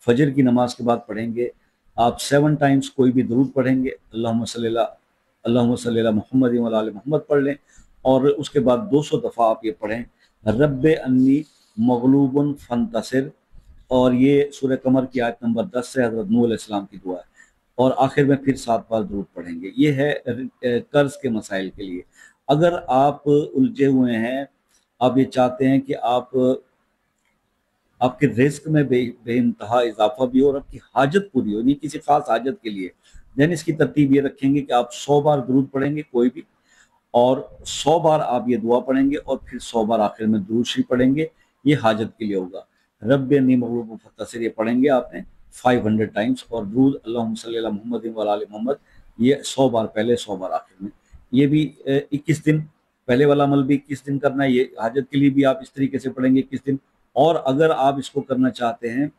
फजर की नमाज के बाद पढ़ेंगे। आप 7 टाइम्स कोई भी दरूद पढ़ेंगे, अल्लाहुम्मा सल्ली अला मुहम्मद व अला आलि मुहम्मद पढ़ लें, और उसके बाद 200 दफ़ा आप ये पढ़ें रब्बे अन्नी मगलूबुन फंतसिर, और ये सूरह कमर की आयत नंबर 10 से हज़रत नूह अलैहिस्सलाम की दुआ है। और आखिर में फिर 7 बार दरूद पढ़ेंगे। ये है कर्ज के मसाइल के लिए। अगर आप उलझे हुए हैं, आप ये चाहते हैं कि आपके रिस्क में बेइंतहा इजाफा भी हो और आपकी हाजत पूरी हो, नहीं किसी खास हाजत के लिए, देन इसकी तरतीब ये रखेंगे कि आप 100 बार दरूद पढ़ेंगे कोई भी, और 100 बार आप ये दुआ पढ़ेंगे, और फिर 100 बार आखिर में दुरूद शरीफ पढ़ेंगे। ये हाजत के लिए होगा। रब्बे अन्नी मगलूबुन फंतसिर ये पढ़ेंगे आपने 500 टाइम्स, और दुरूद अल्लाहुम्मा सल्ली अला मुहम्मद व अला आलि मुहम्मद ये 100 बार पहले 100 बार आखिर में। ये भी 21 दिन, पहले वाला अमल भी 21 दिन करना है। ये हाजत के लिए भी आप इस तरीके से पढ़ेंगे 21 दिन। और अगर आप इसको करना चाहते हैं